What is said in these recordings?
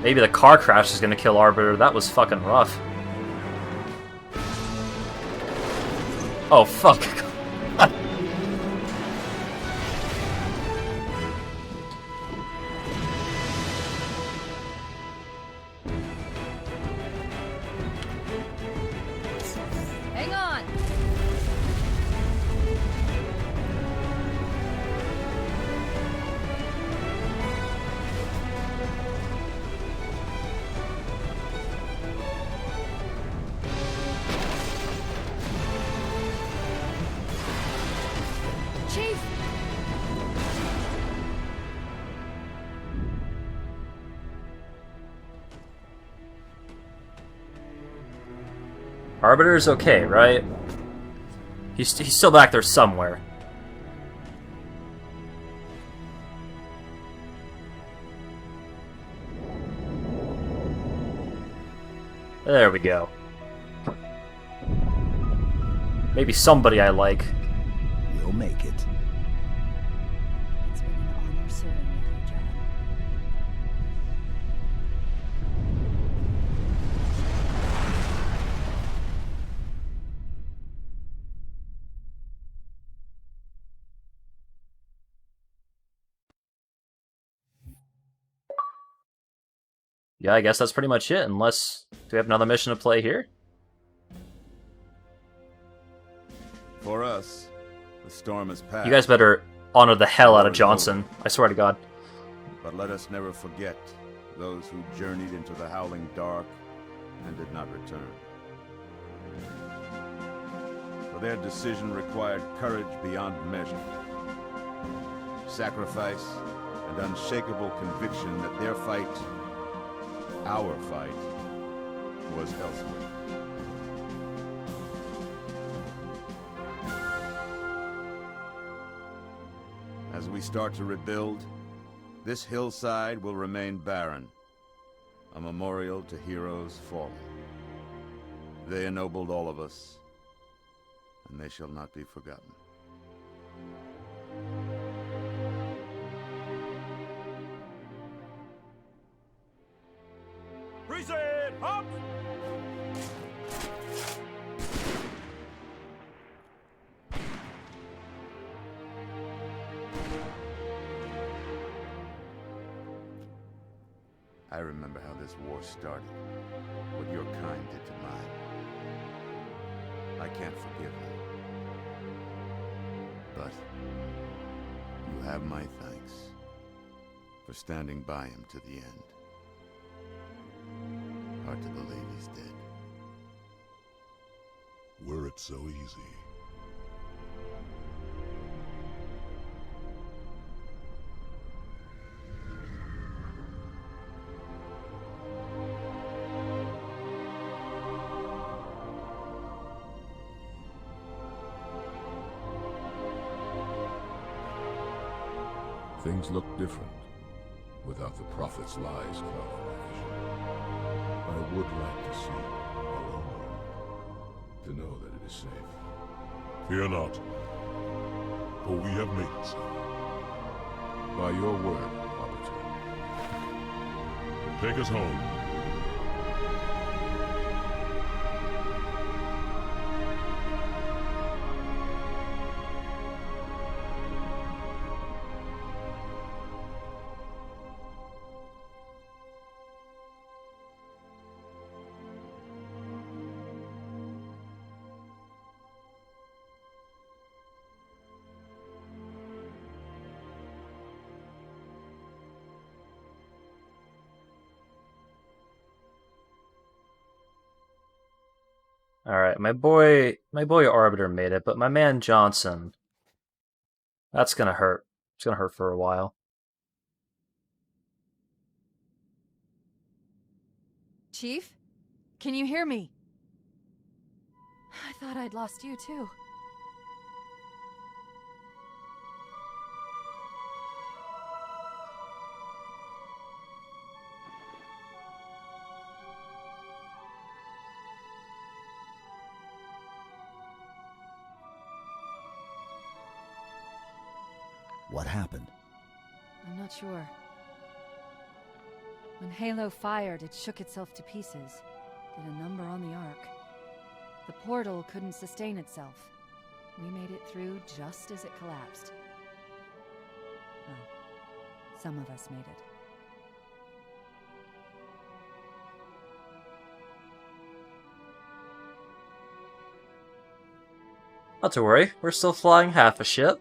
Maybe the car crash is gonna kill Arbiter. That was fucking rough. Oh, fuck. Hang on! Chief! Arbiter's okay, right? He's still back there somewhere. There we go. Maybe somebody I like. We'll make it. It's been an honor serving with you, John. Yeah, I guess that's pretty much it, unless... Do we have another mission to play here? For us, the storm has passed. You guys better honor the hell out of Johnson. I swear to God. But let us never forget those who journeyed into the howling dark and did not return. For their decision required courage beyond measure, sacrifice, and unshakable conviction that their fight, our fight, was elsewhere. As we start to rebuild, this hillside will remain barren, a memorial to heroes fallen. They ennobled all of us, and they shall not be forgotten. Reset! Up! I remember how this war started, what your kind did to mine. I can't forgive them. But you have my thanks for standing by him to the end. Hard to believe he's dead. Were it so easy. Things look different without the Prophet's lies clouding my vision. I would like to see our own world, to know that it is safe. Fear not, for we have made it so. By your word, Arbiter. Take us home. Alright, my boy Arbiter made it, but my man Johnson, that's gonna hurt. It's gonna hurt for a while. Chief? Can you hear me? I thought I'd lost you too. What happened? I'm not sure. When Halo fired, it shook itself to pieces. Did a number on the Ark. The portal couldn't sustain itself. We made it through just as it collapsed. Well, some of us made it. Not to worry, we're still flying half a ship.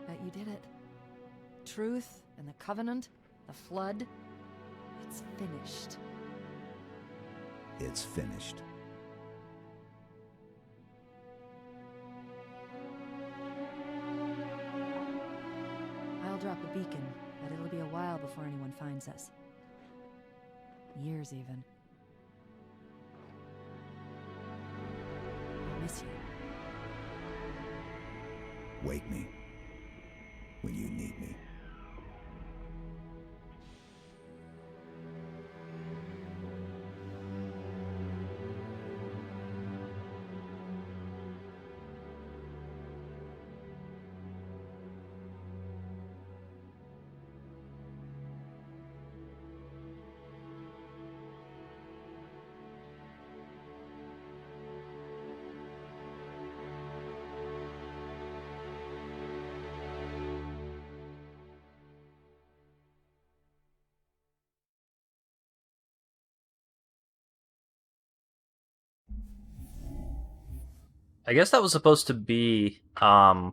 Bet you did it. Truth and the Covenant, the Flood, it's finished. It's finished. I'll drop a beacon, but it'll be a while before anyone finds us. Years, even. I'll miss you. Wake me when you need me. I guess that was supposed to be, I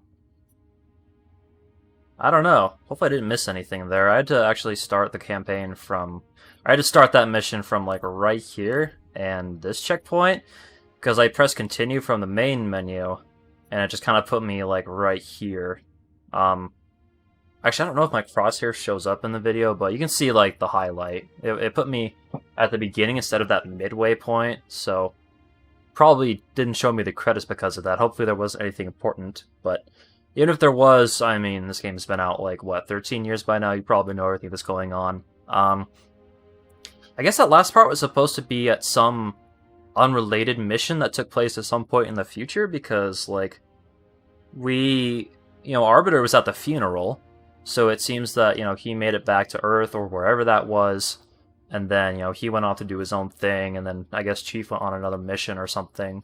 don't know. Hopefully I didn't miss anything there. I had to actually start the campaign from... I had to start that mission from, like, right here, and this checkpoint, because I pressed continue from the main menu, and it just kind of put me, like, right here. Actually, I don't know if my crosshair shows up in the video, but you can see, like, the highlight. It put me at the beginning instead of that midway point, so... Probably didn't show me the credits because of that. Hopefully there wasn't anything important, but even if there was, I mean, this game's been out, like, what, 13 years by now? You probably know everything that's going on. I guess that last part was supposed to be at some unrelated mission that took place at some point in the future, because, like, Arbiter was at the funeral, so it seems that, he made it back to Earth or wherever that was. And then, he went off to do his own thing, and then I guess Chief went on another mission or something.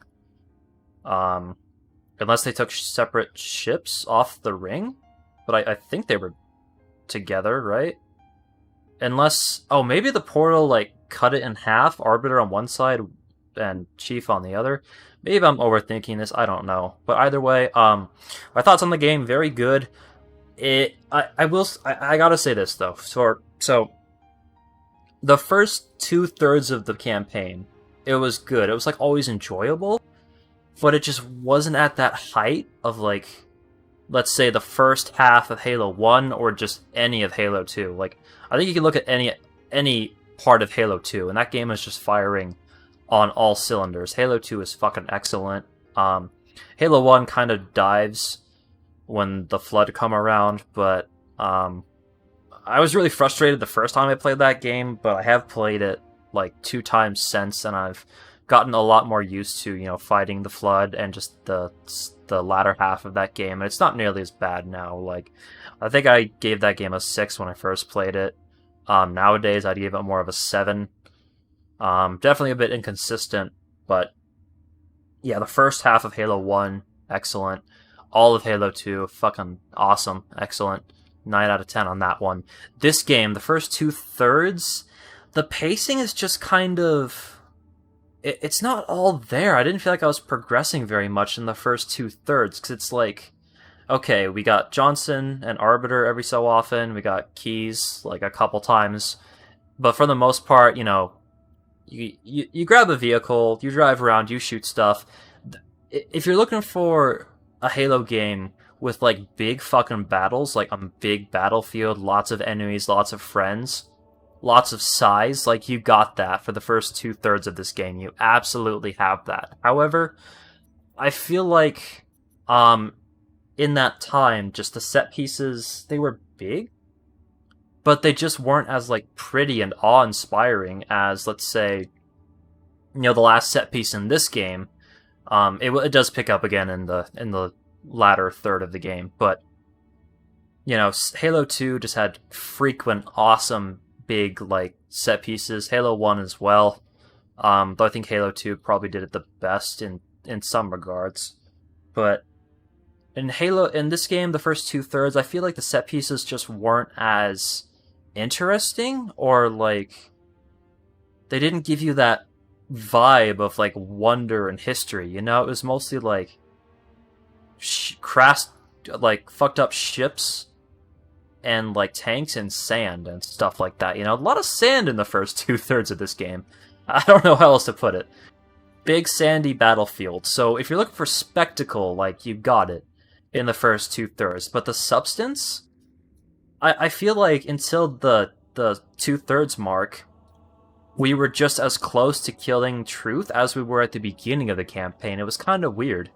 Unless they took separate ships off the ring? But I think they were together, right? Unless... Oh, maybe the portal, like, cut it in half, Arbiter on one side and Chief on the other. Maybe I'm overthinking this, I don't know. But either way, my thoughts on the game, very good. I gotta say this, though. So the first 2/3 of the campaign, it was good. It was, like, always enjoyable, but it just wasn't at that height of, like, let's say the first half of Halo 1 or just any of Halo 2. Like, I think you can look at any part of Halo 2, and that game is just firing on all cylinders. Halo 2 is fucking excellent. Halo 1 kind of dives when the Flood come around, but I was really frustrated the first time I played that game, but I have played it like 2 times since, and I've gotten a lot more used to, fighting the Flood and just the latter half of that game, and it's not nearly as bad now. Like, I think I gave that game a 6 when I first played it. Nowadays, I'd give it more of a 7. Definitely a bit inconsistent, but yeah, the first half of Halo 1, excellent. All of Halo 2, fucking awesome, excellent. 9 out of 10 on that one. This game, the first 2/3, the pacing is just kind of... It's not all there. I didn't feel like I was progressing very much in the first 2/3, because it's like, okay, we got Johnson and Arbiter every so often, we got Keyes, like, a couple times, but for the most part, you grab a vehicle, you drive around, you shoot stuff. If you're looking for a Halo game with, like, big fucking battles, like a big battlefield, lots of enemies, lots of friends, lots of size, like, you got that for the first 2/3 of this game. You absolutely have that. However, I feel like, in that time, just the set pieces, they were big, but they just weren't as like pretty and awe-inspiring as, let's say, the last set piece in this game. It does pick up again in the latter third of the game, but Halo 2 just had frequent awesome big like set pieces. Halo 1 as well. Though I think Halo 2 probably did it the best in some regards. But in this game, the first 2/3, I feel like the set pieces just weren't as interesting, or like they didn't give you that vibe of like wonder and history. It was mostly like crass, like fucked up ships and like tanks and sand and stuff like that. A lot of sand in the first 2/3 of this game. I don't know how else to put it. Big sandy battlefield. So if you're looking for spectacle, like, you got it in the first 2/3. But the substance, I feel like until the 2/3 mark, we were just as close to killing Truth as we were at the beginning of the campaign. It was kind of weird.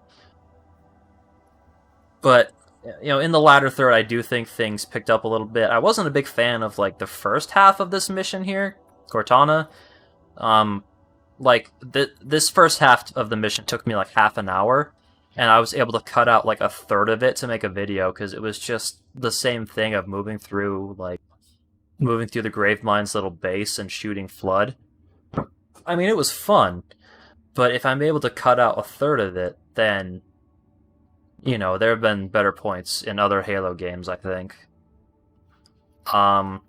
But, in the latter third, I do think things picked up a little bit. I wasn't a big fan of, like, the first half of this mission here, Cortana. This first half of the mission took me, like, half an hour, and I was able to cut out, like, a third of it to make a video, because it was just the same thing of moving through the Gravemine's little base and shooting Flood. I mean, it was fun, but if I'm able to cut out a third of it, then, there have been better points in other Halo games, I think. But,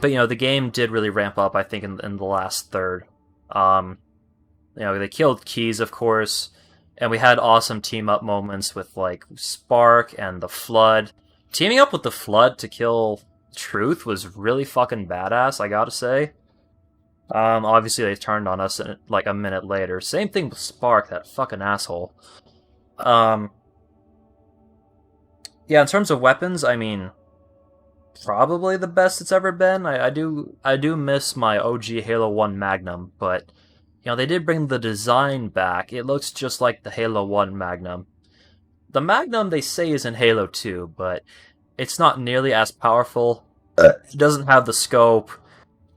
the game did really ramp up, I think, in the last third. They killed Keyes, of course, and we had awesome team-up moments with, like, Spark and the Flood. Teaming up with the Flood to kill Truth was really fucking badass, I gotta say. Obviously they turned on us like a minute later. Same thing with Spark, that fucking asshole. Yeah, in terms of weapons, I mean, probably the best it's ever been. I do miss my OG Halo 1 Magnum, but they did bring the design back. It looks just like the Halo 1 Magnum. The Magnum, they say, is in Halo 2, but it's not nearly as powerful. It doesn't have the scope.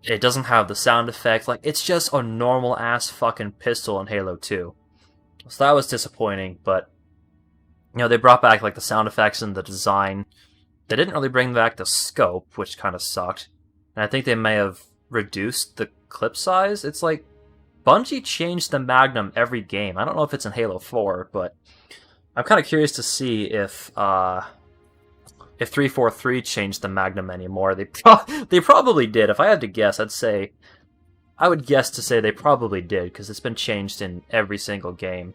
It doesn't have the sound effect. Like, it's just a normal-ass fucking pistol in Halo 2. So that was disappointing, but, they brought back, like, the sound effects and the design. They didn't really bring back the scope, which kind of sucked. And I think they may have reduced the clip size. It's like, Bungie changed the Magnum every game. I don't know if it's in Halo 4, but I'm kind of curious to see if 343 changed the Magnum anymore. They probably did. If I had to guess, I would guess to say they probably did, because it's been changed in every single game.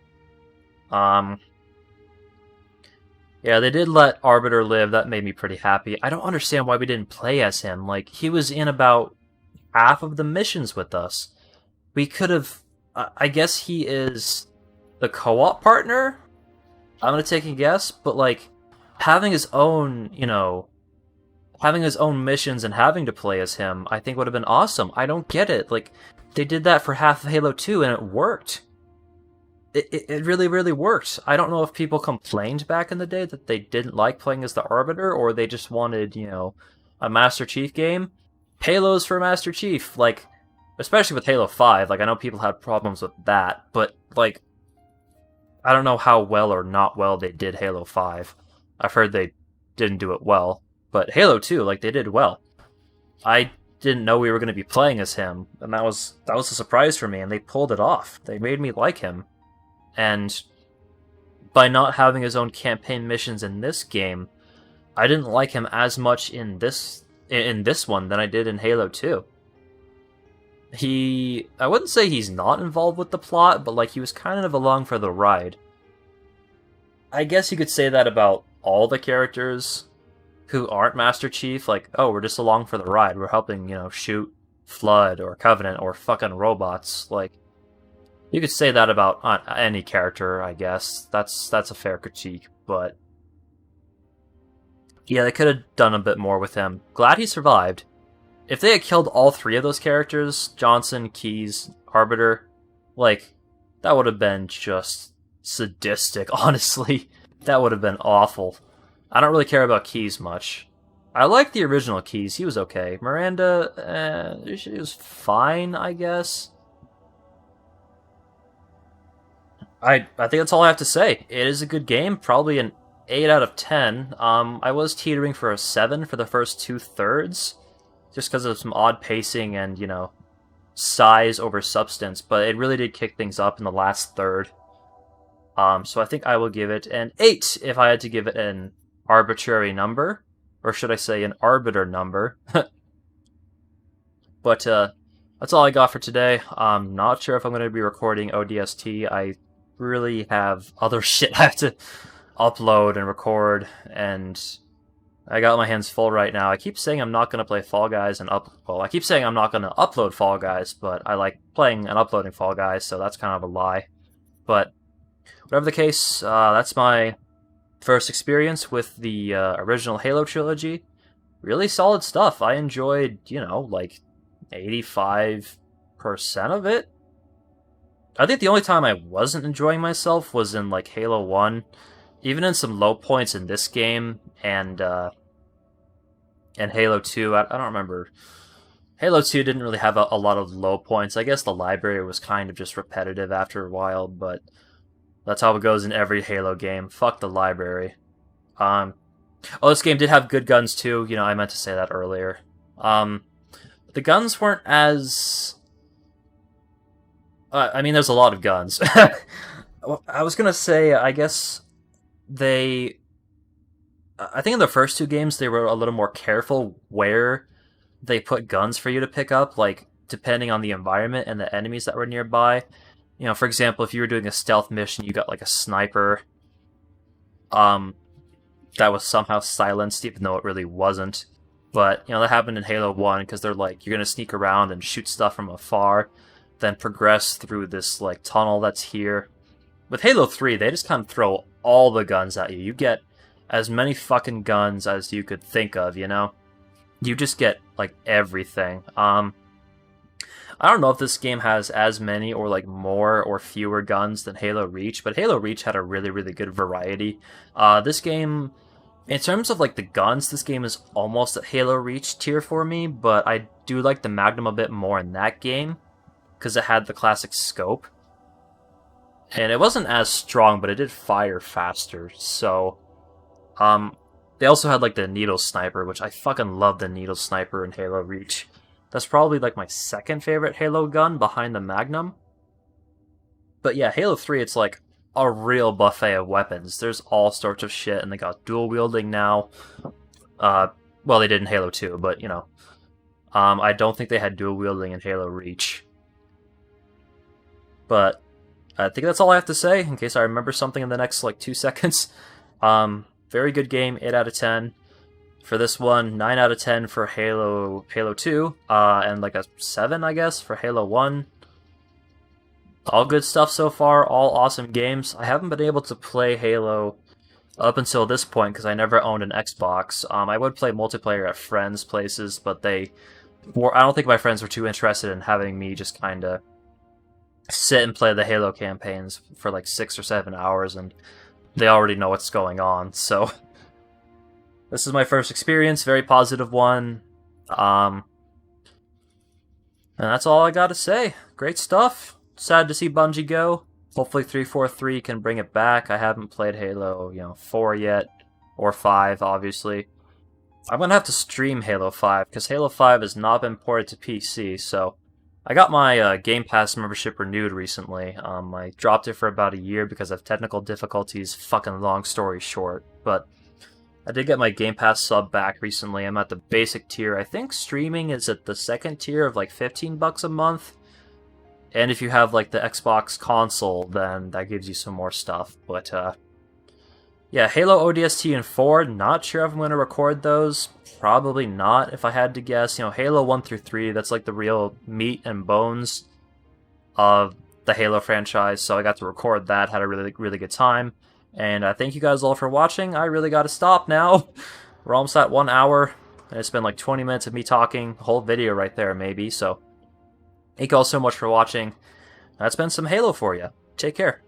Yeah, they did let Arbiter live. That made me pretty happy. I don't understand why we didn't play as him. Like, he was in about half of the missions with us. We could have... I guess he is the co-op partner? I'm gonna take a guess, but, like, having his own, having his own missions and having to play as him, I think would have been awesome. I don't get it. Like, they did that for half of Halo 2, and it worked. It really, really worked. I don't know if people complained back in the day that they didn't like playing as the Arbiter, or they just wanted, a Master Chief game. Halo's for Master Chief, like, especially with Halo 5. Like, I know people had problems with that, but, like, I don't know how well or not well they did Halo 5. I've heard they didn't do it well, but Halo 2, like, they did well. I didn't know we were going to be playing as him, and that was a surprise for me, and they pulled it off. They made me like him. And by not having his own campaign missions in this game, I didn't like him as much in this one than I did in Halo 2. I wouldn't say he's not involved with the plot, but, like, he was kind of along for the ride. I guess you could say that about all the characters who aren't Master Chief. Like, oh, we're just along for the ride. We're helping, shoot Flood or Covenant or fucking robots. Like, you could say that about any character, I guess. That's a fair critique, but yeah, they could have done a bit more with him. Glad he survived. If they had killed all three of those characters, Johnson, Keyes, Arbiter, like, that would have been just sadistic, honestly. That would have been awful. I don't really care about Keys much. I like the original Keys. He was okay. Miranda, she was fine, I guess. I think that's all I have to say. It is a good game. Probably an 8 out of 10. I was teetering for a 7 for the first 2/3, just because of some odd pacing and, you know, size over substance, but it really did kick things up in the last third. So I think I will give it an 8 if I had to give it an arbitrary number, or should I say an arbiter number. But that's all I got for today. I'm not sure if I'm going to be recording ODST. I really have other shit I have to upload and record, and I got my hands full right now. I keep saying I'm not going to play Fall Guys and I keep saying I'm not going to upload Fall Guys, but I like playing and uploading Fall Guys, so that's kind of a lie. But whatever the case, that's my first experience with the original Halo trilogy. Really solid stuff. I enjoyed, you know, like 85% of it. I think the only time I wasn't enjoying myself was in like Halo 1. Even in some low points in this game and Halo 2, I don't remember. Halo 2 didn't really have a lot of low points. I guess the library was kind of just repetitive after a while, but that's how it goes in every Halo game. Fuck the library. This game did have good guns too. You know, I meant to say that earlier. The guns weren't as... I mean, there's a lot of guns. I was gonna say, I guess I think in the first two games they were a little more careful where they put guns for you to pick up, like, depending on the environment and the enemies that were nearby. You know, for example, if you were doing a stealth mission, you got, like, a sniper that was somehow silenced, even though it really wasn't. But, you know, that happened in Halo 1, because they're like, you're gonna sneak around and shoot stuff from afar, then progress through this, like, tunnel that's here. With Halo 3, they just kind of throw all the guns at you. You get as many fucking guns as you could think of, you know? You just get, like, everything. I don't know if this game has as many or, like, more or fewer guns than Halo Reach, but Halo Reach had a really, really good variety. This game, in terms of, like, the guns, this game is almost at Halo Reach tier for me, but I do like the Magnum a bit more in that game, because it had the classic scope. And it wasn't as strong, but it did fire faster, so... they also had, like, the needle sniper, which I fucking love the needle sniper in Halo Reach. That's probably, like, my second favorite Halo gun, behind the Magnum. But yeah, Halo 3, it's, like, a real buffet of weapons. There's all sorts of shit, and they got dual-wielding now. Well, they did in Halo 2, but, you know. I don't think they had dual-wielding in Halo Reach. But I think that's all I have to say, in case I remember something in the next, like, 2 seconds. Very good game, 8 out of 10. For this one, 9 out of 10 for Halo 2, and like a 7, I guess, for Halo 1. All good stuff so far, all awesome games. I haven't been able to play Halo up until this point, because I never owned an Xbox. I would play multiplayer at friends' places, but I don't think my friends were too interested in having me just kind of sit and play the Halo campaigns for like 6 or 7 hours, and they already know what's going on, so... This is my first experience, very positive one. And that's all I gotta say. Great stuff. Sad to see Bungie go. Hopefully 343 can bring it back. I haven't played Halo, 4 yet. Or 5, obviously. I'm gonna have to stream Halo 5, because Halo 5 has not been ported to PC, so... I got my Game Pass membership renewed recently. I dropped it for about a year because of technical difficulties, fucking long story short. But I did get my Game Pass sub back recently. I'm at the basic tier. I think streaming is at the second tier of like $15 a month. And if you have like the Xbox console, then that gives you some more stuff. But yeah, Halo ODST and 4, not sure if I'm going to record those. Probably not, if I had to guess. Halo 1 through 3, that's like the real meat and bones of the Halo franchise, so I got to record that, had a really, really good time. And thank you guys all for watching. I really got to stop now. We're almost at 1 hour, and it's been like 20 minutes of me talking, whole video right there, maybe. So, thank you all so much for watching. That's been some Halo for you. Take care.